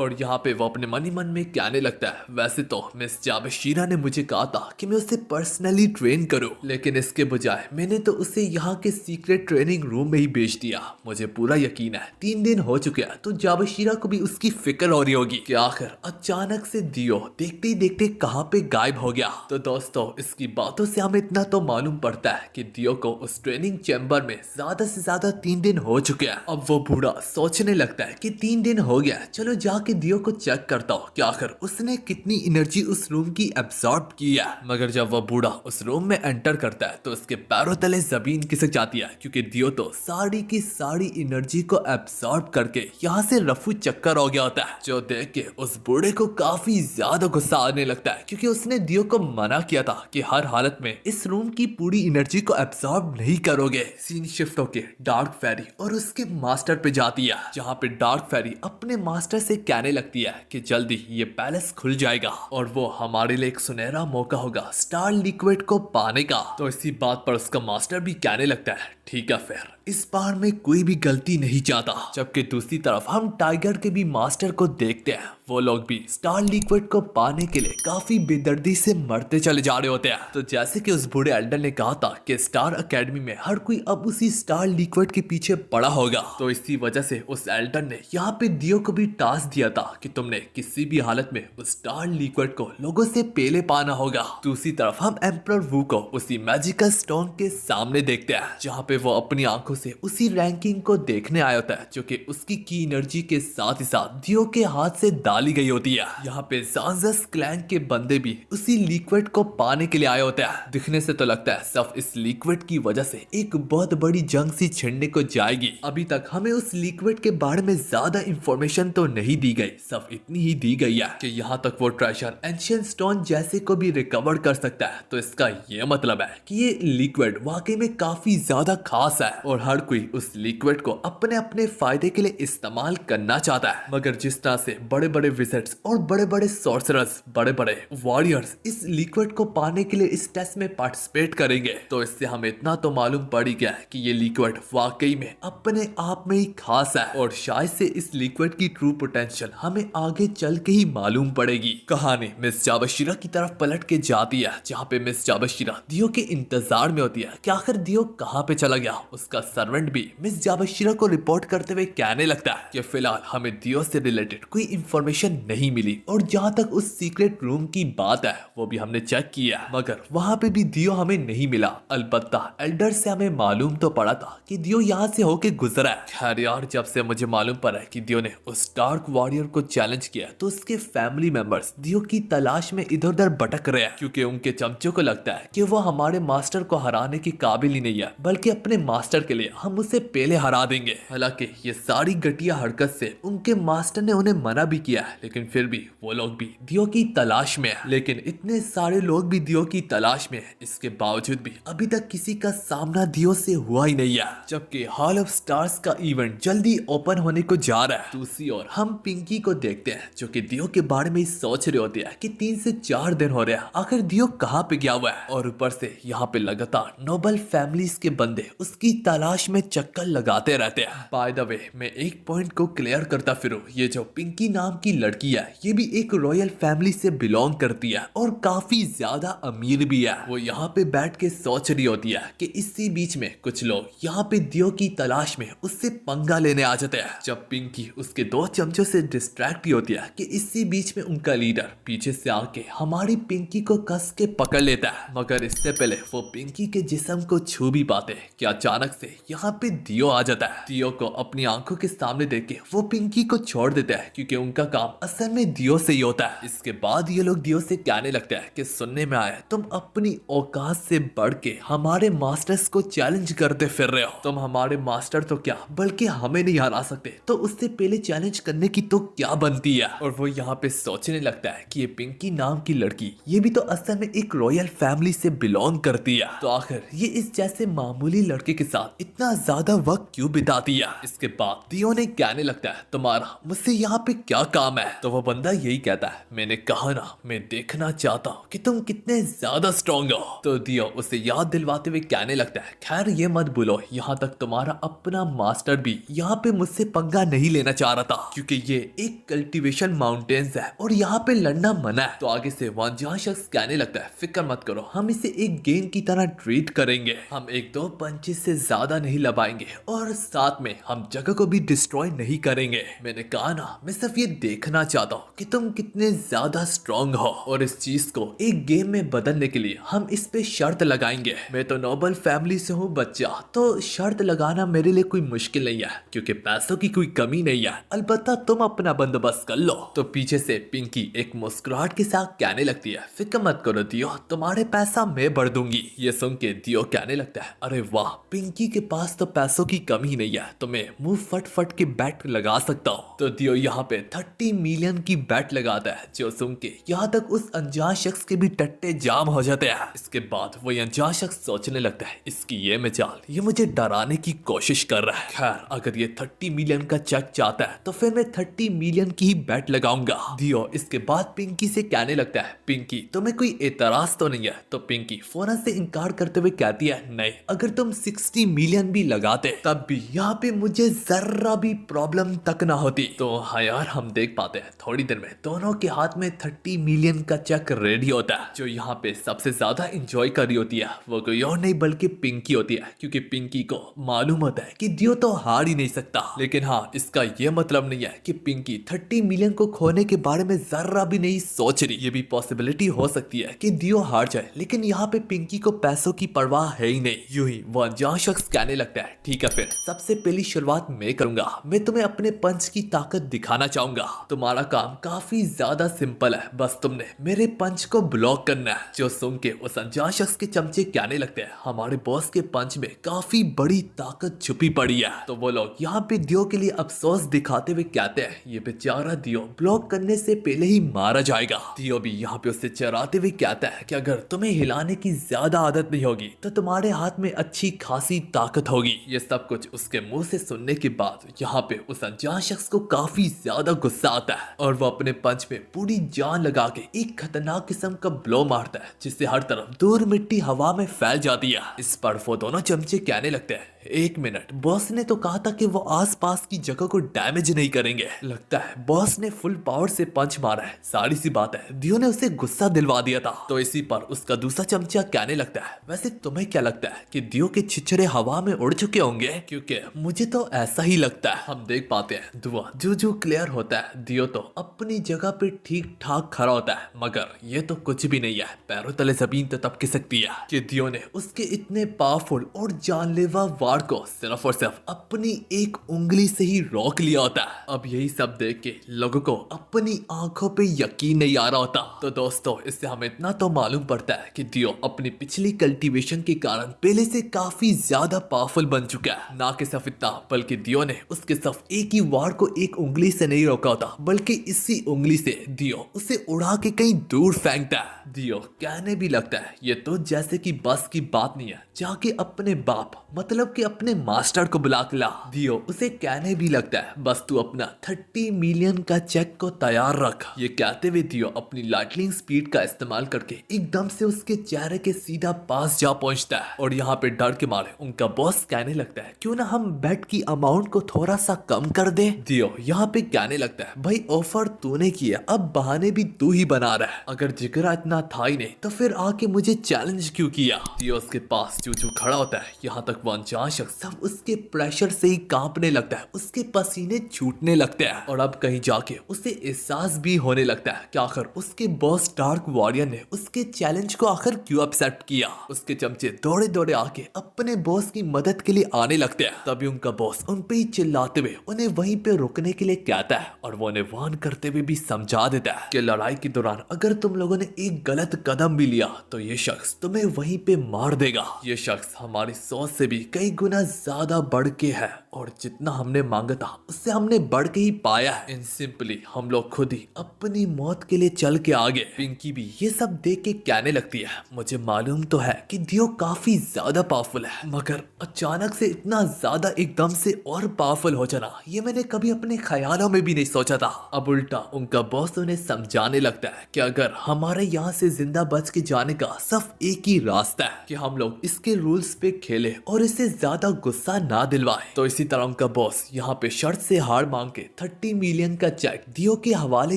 और यहाँ पे वो अपने मन ही मन में कहने लगता है, वैसे तो मिस जाबशीरा ने मुझे कहा था कि मैं उसे पर्सनली ट्रेन करूं, लेकिन इसके बजाय मैंने तो उसे यहाँ के सीक्रेट ट्रेनिंग रूम में ही भेज दिया। मुझे पूरा यकीन है 3 दिन हो चुके हैं तो जाबशीरा को भी उसकी फिक्र हो रही होगी कि आखिर अचानक से दियो देखते ही देखते कहाँ पे गायब हो गया। तो दोस्तों इसकी बातों से हमें इतना तो मालूम पड़ता है कि दियो को उस ट्रेनिंग चैम्बर में ज्यादा से ज्यादा 3 दिन हो चुके हैं। अब वो बूढ़ा सोचने लगता है कि 3 दिन हो गया, चलो जाके दियो को चेक करता हूँ कि आखिर उसने कितनी एनर्जी उस रूम की एब्सॉर्ब की है। मगर जब वो बूढ़ा उस रूम में एंटर करता है तो उसके पैरों तले जमीन खिसक जाती है क्योंकि दियो तो सारी की सारी एनर्जी को एब्सॉर्ब करके यहाँ से रफू चक्कर हो गया होता है, जो देख के उस बूढ़े को काफी ज्यादा गुस्सा आने लगता है क्योंकि उसने दियो को मना किया था कि हर हालत में इस रूम की पूरी एनर्जी को एब्सॉर्ब नहीं करोगे। सीन शिफ्ट होके डार्क फेरी और उसके मास्टर पे जाती है जहाँ पे डार्क फेरी अपने मास्टर से कहने लगती है कि जल्दी ये पैलेस खुल जाएगा और वो हमारे लिए एक सुनहरा मौका होगा स्टार लिक्विड को पाने का। तो इसी बात पर उसका मास्टर भी कहने लगता है, ठीक है फिर इस बार में कोई भी गलती नहीं चाहता। जबकि दूसरी तरफ हम टाइगर के भी मास्टर को देखते हैं, वो लोग भी स्टार लिक्विड को पाने के लिए काफी बेदर्दी से मरते चले जा रहे होते हैं। तो जैसे कि उस बूढ़े एल्डर ने कहा था कि स्टार एकेडमी में हर कोई अब उसी स्टार लिक्विड के पीछे पड़ा होगा, तो इसी वजह से उस एल्डर ने यहाँ पे दियो को भी टास्क दिया था कि तुमने किसी भी हालत में उस स्टार लिक्विड को लोगों से पहले पाना होगा। दूसरी तरफ हम एम्परर वू को उसी मैजिकल स्टोन के सामने देखते हैं जहाँ पे वो अपनी आंखों से उसी रैंकिंग को देखने आया होता है जो कि उसकी की एनर्जी के साथ ही साथ दियो के हाथ से डाली गई होती है। यहाँ पे ज़ांज़स क्लैन के बंदे भी उसी लिक्विड को पाने के लिए आए होते हैं। दिखने से तो लगता है सब इस लिक्विड की वजह से एक बहुत बड़ी जंग सी छिड़ने को जाएगी। अभी तक हमें उस लिक्विड के बारे में ज्यादा इंफॉर्मेशन तो नहीं दी गई, सब इतनी ही दी गई है कि यहाँ तक वो ट्रेजर एंशिएंट स्टोन जैसे को भी रिकवर कर सकता है। तो इसका ये मतलब है कि ये लिक्विड वाकई में काफी ज्यादा खास है और हर कोई उस लिक्विड को अपने अपने फायदे के लिए इस्तेमाल करना चाहता है। मगर जिस तरह से बड़े बड़े विजिट्स और बड़े बड़े सॉर्सरर्स, बड़े बड़े वॉरियर्स इस लिक्विड को पाने के लिए इस टेस्ट में पार्टिसिपेट करेंगे, तो इससे हमें इतना तो मालूम पड़ ही गया है कि ये लिक्विड वाकई में अपने आप में ही खास है और शायद से इस लिक्विड की ट्रू पोटेंशियल हमें आगे चल के ही मालूम पड़ेगी। कहानी मिस जाबशीरा की तरफ पलट के जाती है जहाँ पे मिस जाबशीरा दियो के इंतजार में होती है कि आखिर दियो कहाँ पे चला गया। उसका सर्वेंट भी मिस जाबशीरा को रिपोर्ट करते हुए कहने लगता है कि फिलहाल हमें दियो से रिलेटेड कोई इंफॉर्मेशन नहीं मिली और जहाँ तक उस सीक्रेट रूम की बात है वो भी हमने चेक किया, मगर वहाँ पे भी दियो हमें नहीं मिला। अलबत्ता एल्डर से हमें मालूम तो पड़ा था कि दियो यहाँ से होके गुजरा है। खैर यार, जब से मुझे मालूम पड़ा है कि दियो ने उस डार्क वॉरियर को चैलेंज किया तो उसके फैमिली मेंबर्स दियो की तलाश में इधर उधर भटक रहे हैं क्योंकि उनके चमचों को लगता है कि वो हमारे मास्टर को हराने के काबिल ही नहीं है, बल्कि अपने मास्टर के लिए हम उसे पहले हरा देंगे। हालांकि ये सारी घटिया हरकत से उनके मास्टर ने उन्हें मना भी किया है, लेकिन फिर भी वो लोग भी दियो की तलाश में है। लेकिन इतने सारे लोग भी दियो की तलाश में है, इसके बावजूद भी अभी तक किसी का सामना दियो से हुआ ही नहीं है। जबकि हॉल ऑफ स्टार्स का इवेंट जल्दी ओपन होने को जा रहा है। दूसरी ओर हम पिंकी को देखते हैं जो कि दियो के बारे में सोच रहे होते हैं कि 3 से 4 दिन हो रहे हैं, आखिर दियो कहाँ पे गया हुआ है। और ऊपर से यहाँ पे लगातार नोबल फैमिलीज के बंदे उसकी तलाश में चक्कर लगाते रहते हैं। बाय द वे मैं एक पॉइंट को क्लियर करता फिरूं, ये जो पिंकी नाम की लड़की है ये भी एक रॉयल फैमिली से बिलोंग करती है और काफी ज्यादा अमीर भी है। वो यहाँ पे बैठ के सोच रही होती है कि इसी बीच में कुछ लोग यहाँ पे दियो की तलाश में उससे पंगा लेने आ जाते हैं। जब पिंकी उसके 2 चमचों से डिस्ट्रैक्ट ही होती है कि इसी बीच में उनका लीडर पीछे से आके हमारी पिंकी को कस के पकड़ लेता है, मगर इससे पहले वो पिंकी के जिस्म को छू भी पाते कि अचानक से यहाँ पे दियो आ जाता है। दियो को अपनी आंखों के सामने देख के वो पिंकी को छोड़ देता है क्योंकि उनका काम असल में दियो से ही होता है। इसके बाद ये लोग दियो से कहने लगते हैं कि सुनने में आया तुम अपनी औकात से बढ़ के हमारे मास्टर्स को चैलेंज करते फिर रहे हो। तुम हमारे मास्टर तो क्या बल्कि हमें नहीं हरा सकते, तो उससे पहले चैलेंज करने की तो क्या बनती है। और वो यहाँ पे सोचने लगता है कि ये पिंकी नाम की लड़की ये भी तो असल में एक रॉयल फैमिली से बिलोंग करती है, तो आखिर ये इस जैसे मामूली लड़के के साथ इतना ज्यादा वक्त क्यों बिताती है। इसके बाद दियो ने कहने लगता है तुम्हारा मुझसे यहाँ पे क्या काम है। तो वो बंदा यही कहता है मैंने कहा ना मैं देखना चाहता हूँ कि तुम कितने ज्यादा स्ट्रॉन्ग हो। तो दियो उसे याद दिलवाते हुए कहने लगता है खैर ये मत भूलो यहाँ तक तुम्हारा अपना मास्टर भी यहाँ पे मुझसे पंगा नहीं लेना चाह रहा था क्योंकि ये एक कल्टीवेशन माउंटेन्स है और यहाँ पे लड़ना मना है। तो आगे से वहाँ जहाँ शख्स कहने लगता है फिक्र मत करो हम इसे एक गेम की तरह ट्रीट करेंगे, हम 1-2 पंचेस से ज्यादा नहीं लगाएंगे और साथ में हम जगह को भी डिस्ट्रॉय नहीं करेंगे। मैंने कहा ना मैं सिर्फ ये देखना चाहता हूँ कि तुम कितने ज्यादा स्ट्रॉन्ग हो और इस चीज को एक गेम में बदलने के लिए हम इस पे शर्त लगाएंगे। मैं तो नोबल फैमिली से हूँ बच्चा, तो शर्त लगाना मेरे लिए कोई मुश्किल नहीं है क्योंकि पैसों की कोई कमी नहीं है, अलबत्ता तुम अपना बंदोबस्त कर लो। तो पीछे से पिंकी एक मुस्कुराहट के साथ कहने लगती है फिक्र मत करो दियो तुम्हारे पैसा मैं बढ़ दूंगी। ये सुन के दियो कहने लगता है अरे वाह पिंकी के पास तो पैसों की कमी नहीं है, तो मैं मुंह फट फट के बैट लगा सकता हूँ। तो दियो यहाँ पे 30 मिलियन की बैट लगाता है जो सुन के यहाँ तक उस अनजान शख्स के भी टट्टे जाम हो जाते हैं। इसके बाद वो अनजान शख्स सोचने लगता है इसकी ये मजाल ये मुझे डराने की कोशिश कर रहा है। खैर अगर ये 30 मिलियन का चेक चाहता है तो फिर मैं 30 मिलियन की ही बैट लगाऊंगा। दियो इसके बाद पिंकी से कहने लगता है पिंकी तुम्हें कोई एतराज तो नहीं है। तो पिंकी फौरन से इनकार करते हुए कहती है नहीं अगर तुम 60 मिलियन भी लगाते तब भी यहाँ पे मुझे जरा भी प्रॉब्लम तक ना होती। तो हाँ यार हम देख पाते हैं थोड़ी देर में दोनों के हाथ में 30 मिलियन का चेक रेडी होता है। जो यहाँ पे सबसे ज्यादा इंजॉय कर रही होती है वो कोई और नहीं बल्कि पिंकी होती है क्योंकि पिंकी को मालूम होता है कि दियो तो हार ही नहीं सकता। लेकिन हाँ इसका ये मतलब नहीं है कि पिंकी 30 मिलियन को खोने के बारे में जरा भी नहीं सोच रही। ये भी पॉसिबिलिटी हो सकती है कि दियो हार जाए, लेकिन यहाँ पे पिंकी को पैसों की परवाह है ही नहीं। यूं ही वो अनजान शख्स कहने लगता है ठीक है फिर सबसे पहली शुरुआत मैं करूंगा, मैं तुम्हें अपने पंच की ताकत दिखाना चाहूंगा। तुम्हारा काम काफी ज्यादा सिंपल है, बस तुमने मेरे पंच को ब्लॉक करना है। जो सुन के उस अनजान शख्स के चमचे कहने लगते हैं हमारे बॉस के पंच में काफी बड़ी ताकत छुपी पड़ी है। तो वो लोग यहाँ पे दियो के लिए अफसोस दिखाते हुए कहते हैं ये बेचारा दियो ब्लॉक करने से पहले ही मारा जाएगा। दियो भी यहाँ पे उससे चराते हुए कहता है कि अगर तुम्हें हिलाने की ज्यादा आदत नहीं होगी तो तुम्हारे हाथ में अच्छी खासी ताकत होगी। ये सब कुछ उसके मुंह से सुनने के बाद यहाँ पे उस अनजान शख्स को काफी ज्यादा गुस्सा आता है और वो अपने पंच में पूरी जान लगा के एक खतरनाक किस्म का ब्लो मारता है जिससे हर तरफ दूर मिट्टी हवा में फैल जाती है। इस पर वो दोनों चमचे कहने लगते हैं एक मिनट बॉस ने तो कहा था कि वो आसपास की जगह को डैमेज नहीं करेंगे, लगता है बॉस ने फुल पावर से पंच मारा है। सारी सी बात है दियो ने उसे गुस्सा दिलवा दिया था। तो इसी पर उसका दूसरा चमचा कहने लगता है वैसे तुम्हें क्या लगता है कि दियो के छिछड़े हवा में उड़ चुके होंगे? क्योंकि मुझे तो ऐसा ही लगता है। हम देख पाते हैं धुआं जो क्लियर होता है दियो तो अपनी जगह पे ठीक ठाक खड़ा होता है, मगर ये तो कुछ भी नहीं है। पैरों तले जमीन तो तब खिसकती है कि दियो ने उसके इतने पावरफुल और जानलेवा वार डार्क को सिर्फ और सिर्फ अपनी एक उंगली से ही रोक लिया होता है। अब यही सब देख के लोगों को अपनी आंखों पे यकीन नहीं आ रहा होता। तो दोस्तों, इससे हमें इतना तो मालूम पड़ता है कि दियो अपनी पिछली कल्टीवेशन के कारण पहले से काफी ज्यादा पावरफुल बन चुका है। ना कि सिर्फ इतना, बल्कि दियो ने उसके सिर्फ एक ही वार को एक उंगली से नहीं रोका होता, बल्कि इसी उंगली से दियो उसे उड़ा के कहीं दूर फेंकता है। दियो कहने भी लगता है ये तो जैसे कि बस की बात नहीं है, जाके अपने बाप मतलब कि अपने मास्टर को बुला के ला। दियो उसे कहने भी लगता है बस तू अपना 30 मिलियन का चेक को तैयार रख। ये कहते हुए दियो अपनी लाइटनिंग स्पीड का इस्तेमाल करके एकदम से उसके चेहरे के सीधा पास जा पहुंचता है। और यहाँ पे डर के मारे उनका बॉस कहने लगता है क्यों ना हम बेट की अमाउंट को थोड़ा सा कम कर दे। दियो यहाँ पे कहने लगता है भाई ऑफर तूने किया, अब बहाने भी तू ही बना रहा है। अगर जिगरा इतना था ही नहीं तो फिर आके मुझे चैलेंज क्यों किया। दियो उसके पास चूचू खड़ा होता है। यहाँ तक वो अनजान शख्स सब उसके प्रेशर से ही कांपने लगता है, उसके पसीने छूटने लगते हैं। और अब कहीं जाके उसे एहसास भी होने लगता है कि आखिर उसके बॉस डार्क वॉरियर ने उसके चैलेंज को आखिर क्यों एक्सेप्ट किया। उसके चमचे दौड़े दौड़े आके अपने बॉस की मदद के लिए आने लगते हैं। तभी उनका बॉस उन पे ही चिल्लाते हुए उन्हें वहीं पे रुकने के लिए कहता है और वो उन्हें वार्न करते हुए भी समझा देता है कि लड़ाई के दौरान अगर तुम लोगों ने एक गलत कदम भी लिया तो ये शख्स तुम्हें वहीं पे मार देगा। ये शख्स हमारी सोच से भी कई गुना ज्यादा बढ़ के है और जितना हमने मांगा था उससे हमने बढ़ के ही पाया है। इन सिंपली हम लोग खुद ही अपनी मौत के लिए चल के आगे। पिंकी भी ये सब देख के कहने लगती है मुझे मालूम तो है कि दियो काफी ज्यादा पावरफुल है, मगर अचानक से इतना ज्यादा एकदम से और पावरफुल हो जाना ये मैंने कभी अपने ख्यालों में भी नहीं सोचा था। अब उल्टा उनका बॉस उन्हें समझाने लगता है कि अगर हमारे यहाँ से जिंदा बच के जाने का सिर्फ एक ही रास्ता है कि हम लोग इसके रूल्स पे खेले और इसे ज्यादा गुस्सा ना दिलवाए। तो इसी तरह उनका बॉस यहाँ पे शर्त से हार मांग के 30 मिलियन का चेक दियो के हवाले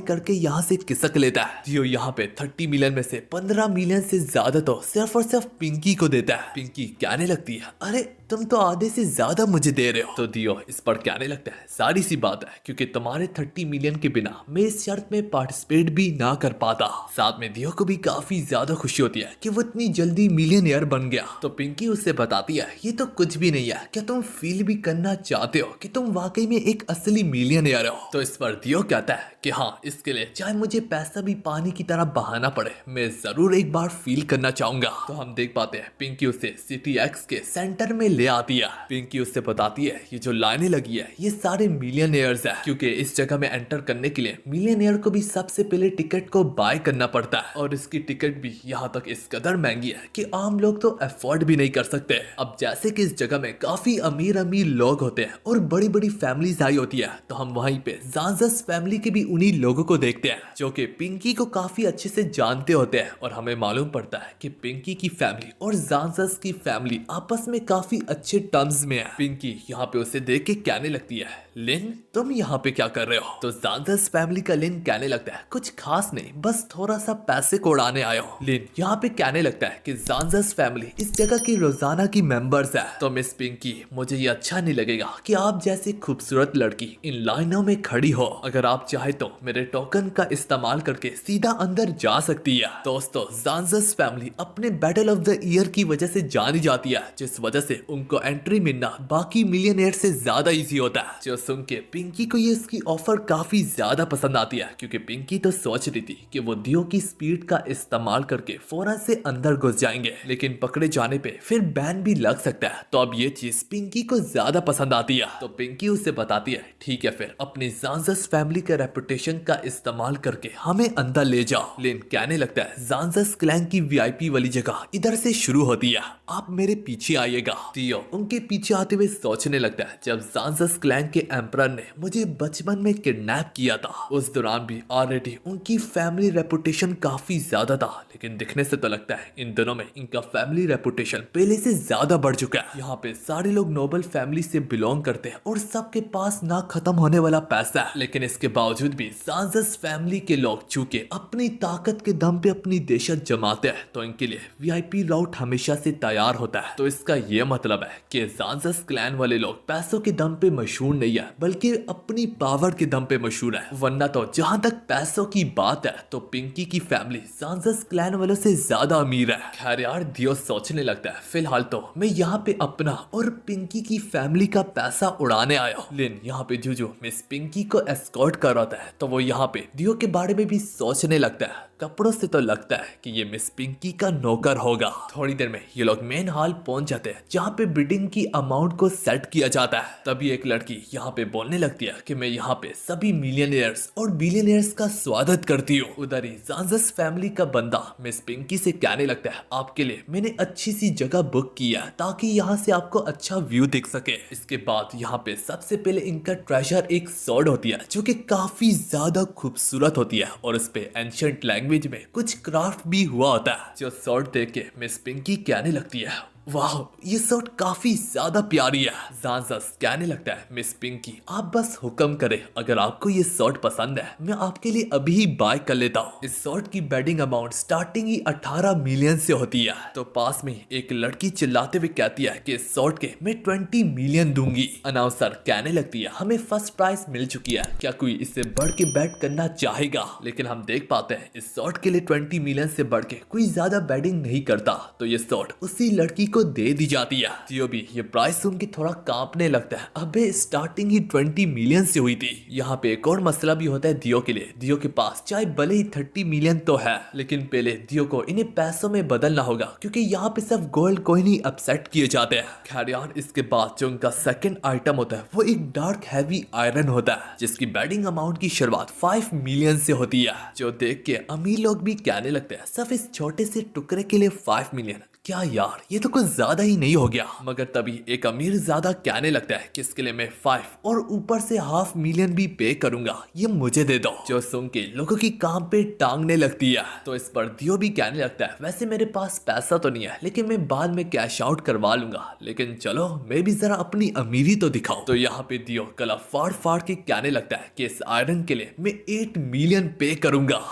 करके यहाँ से खिसक लेता है। दियो यहाँ पे 30 मिलियन में से 15 मिलियन से ज्यादा तो सिर्फ और सिर्फ पिंकी को देता है। पिंकी कहने लगती है अरे तुम तो आधे से ज्यादा मुझे दे रहे हो। तो दियो इस पर कहने लगता है सारी सी बात है क्योंकि तुम्हारे 30 मिलियन के बिना मैं इस शर्त में पार्टिसिपेट भी ना कर पाता। साथ में दियो को भी काफी ज्यादा खुशी होती है कि वो इतनी जल्दी मिलियनेयर बन गया। तो पिंकी उससे बताती है ये तो कुछ भी नहीं है, क्या तुम फील भी करना चाहते हो कि तुम वाकई में एक असली मिलियनेयर हो। तो इस पर दियो कहता है कि हाँ, इसके लिए चाहे मुझे पैसा भी पानी की तरह बहाना पड़े मैं जरूर एक बार फील करना चाहूंगा। तो हम देख पाते हैं पिंकी उसे सिटी एक्स के सेंटर में ले आती है। पिंकी उससे बताती है ये जो लाइनें लगी है ये सारे मिलियनेयर्स है, क्योंकि इस जगह में एंटर करने के लिए मिलियनेयर को भी सबसे पहले टिकट को बाय करना पड़ता है और इसकी टिकट भी यहाँ तक इस कदर महंगी है कि आम लोग तो अफोर्ड भी नहीं कर सकते। अब जैसे कि इस जगह में काफी अमीर अमीर लोग होते हैं और बड़ी बड़ी फैमिलीज आई होती है, तो हम वहीं पे ज़ांज़स फैमिली के भी उन्हीं लोगों को देखते हैं जो कि पिंकी को काफी अच्छे से जानते होते हैं। और हमें मालूम पड़ता है कि पिंकी की फैमिली और ज़ांज़स की फैमिली आपस में काफी अच्छे टर्म्स में है। पिंकी यहाँ पे उसे देख के कहने लगती है लिन तुम यहाँ पे क्या कर रहे हो। तो ज़ांज़स फैमिली का लिन कहने लगता है कुछ खास नहीं, बस थोड़ा सा पैसे को उड़ाने आया हूँ। लिन यहाँ पे कहने लगता है कि ज़ांज़स फैमिली इस जगह की रोजाना की मेंबर्स है। तो मिस पिंकी मुझे ये अच्छा नहीं लगेगा कि आप जैसी खूबसूरत लड़की इन लाइनों में खड़ी हो। अगर आप चाहे तो मेरे टोकन का इस्तेमाल करके सीधा अंदर जा सकती है। दोस्तों ज़ांज़स फैमिली अपने बैटल ऑफ द ईयर की वजह से जानी जाती है, जिस वजह से उनको एंट्री मिलना बाकी मिलियनेयर से ज्यादा इजी होता है। जो सुन के पिंकी को ये इसकी ऑफर काफी ज्यादा पसंद आती है, क्योंकि पिंकी तो सोच रही थी कि वो दियो की स्पीड का इस्तेमाल करके फौरन से अंदर घुस जाएंगे, लेकिन पकड़े जाने पे फिर बैन भी लग सकता है। तो अब ये चीज पिंकी को ज्यादा पसंद आती है। तो पिंकी उसे बताती है ठीक है फिर अपनी ज़ांज़स फैमिली का रेपुटेशन का इस्तेमाल करके हमें अंदर ले जाओ। लिन कहने लगता है ज़ांज़स क्लैन की वीआईपी वाली जगह इधर से शुरू होती है, आप मेरे पीछे आइएगा। दियो उनके पीछे आते हुए सोचने लगता है जब ज़ांज़स क्लैन के एम्परर ने मुझे बचपन में किडनैप किया था, उस दौरान भी ऑलरेडी उनकी फैमिली रेपुटेशन काफी ज्यादा था, लेकिन दिखने से तो लगता है इन दिनों में इनका फैमिली रेपुटेशन पहले से ज्यादा बढ़ चुका है। यहाँ पे सारे लोग नोबल फैमिली से बिलोंग करते हैं और सबके पास ना खत्म होने वाला पैसा है, लेकिन इसके बावजूद भी सांजस फैमिली के लोग चूंकि अपनी ताकत के दम पे अपनी दहशत जमाते हैं तो इनके लिए वीआईपी राउट हमेशा से तैयार होता है। तो इसका ये मतलब है कि सांजस क्लैन वाले लोग पैसों के दम पे मशहूर नहीं है बल्कि अपनी पावर के दम पे मशहूर है। वरना तो जहाँ तक पैसों की बात है तो पिंकी की फैमिली सांजस क्लैन वालों से ज्यादा अमीर है। खैर यार दियो सोचने लगता है फिलहाल तो मैं यहाँ पे अपना और पिंकी की फैमिली का पैसा उड़ाने आया हूँ। लेकिन यहाँ पे जो मिस पिंकी को एस्कॉर्ट कर रहा था तो वो यहाँ पे दियो के बारे में भी सोचने लगता है। कपड़ों से तो लगता है कि ये मिस पिंकी का नौकर होगा। थोड़ी देर में ये लोग मेन हॉल पहुंच जाते हैं जहाँ पे बिडिंग की अमाउंट को सेट किया जाता है। तभी एक लड़की यहाँ पे बोलने लगती है कि मैं यहाँ पे सभी मिलियनियर्स और बिलियनियर्स का स्वागत करती हूँ। उधर ही सांजस फैमिली का बंदा मिस पिंकी से कहने लगता है आपके लिए मैंने अच्छी सी जगह बुक किया है ताकि यहाँ से आपको अच्छा व्यू दिख सके। इसके बाद यहाँ पे सबसे पहले इनका ट्रेजर एक सॉर्ड होती है जो कि काफी ज्यादा खूबसूरत होती है और इस पे एंशिएंट लैंग्वेज में कुछ क्राफ्ट भी हुआ होता है। जो सॉर्ड देख के मिस पिंकी कहने लगती है वाह ये शर्ट काफी ज्यादा प्यारी है। सांजस कहने लगता है मिस पिंकी आप बस हुक्म करें, अगर आपको ये शर्ट पसंद है मैं आपके लिए अभी ही बाय कर लेता हूँ। इस शर्ट की बेडिंग अमाउंट स्टार्टिंग ही 18 मिलियन से होती है। तो पास में एक लड़की चिल्लाते हुए कहती है कि इस शर्ट के मैं 20 मिलियन दूंगी। अनाउंसर कहने लगती है हमें फर्स्ट प्राइज मिल चुकी है, क्या कोई इससे बढ़ के बैट करना चाहेगा। लेकिन हम देख पाते हैं इस शर्ट के लिए 20 मिलियन से बढ़ के कोई ज्यादा बैटिंग नहीं करता तो ये शर्ट उसी लड़की को दे दी जाती है। दियो भी ये प्राइस सुन के थोड़ा कांपने लगता है। अबे स्टार्टिंग ही 20 मिलियन से हुई थी। यहाँ पे एक और मसला भी होता है दियो के लिए। दियो के पास चाहे भले ही 30 मिलियन तो है लेकिन पहले दियो को इन्हें पैसों में बदलना होगा क्योंकि यहाँ पे सिर्फ गोल्ड कॉइन ही अपसेट किए जाते हैं। खैर यार इसके बाद जो उनका सेकंड आइटम होता है वो एक डार्क हैवी आयरन होता है जिसकी बैटिंग अमाउंट की शुरुआत 5 मिलियन से होती है। जो देख के अमीर लोग भी कहने लगते हैं सिर्फ इस छोटे से टुकड़े के लिए 5 मिलियन, क्या यार ये तो कुछ ज्यादा ही नहीं हो गया। मगर तभी एक अमीर ज्यादा कहने लगता है कि इसके लिए मैं 5 और ऊपर से ½ मिलियन भी पे करूंगा, ये मुझे दे दो। जो सुन के लोगों की काम पे टांगने लगती है। तो इस पर दियो भी कहने लगता है वैसे मेरे पास पैसा तो नहीं है लेकिन मैं बाद में कैश आउट करवा लूंगा, लेकिन चलो मैं भी जरा अपनी अमीरी तो दिखाऊं। तो यहाँ पे दियो गला फाड़ फाड़ के कहने लगता है कि इस आयरन के लिए मैं 8 मिलियन पे करूंगा।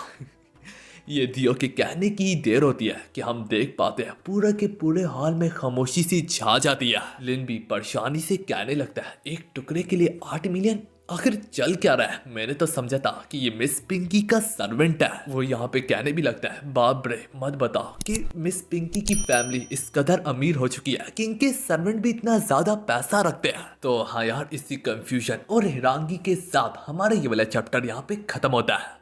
ये दियो के कहने की देर होती है कि हम देख पाते हैं पूरे के पूरे हॉल में खामोशी सी छा जाती है। लिन भी परेशानी से कहने लगता है एक टुकड़े के लिए 8 मिलियन, आखिर चल क्या रहा है। मैंने तो समझा था कि ये मिस पिंकी का सर्वेंट है। वो यहाँ पे कहने भी लगता है बाप रे मत बताओ कि मिस पिंकी की फैमिली इस कदर अमीर हो चुकी है कि इनके सर्वेंट भी इतना ज्यादा पैसा रखते हैं। तो हाँ यार इसी कंफ्यूजन और हैरानगी के साथ हमारा ये वाला चैप्टर यहाँ पे खत्म होता है।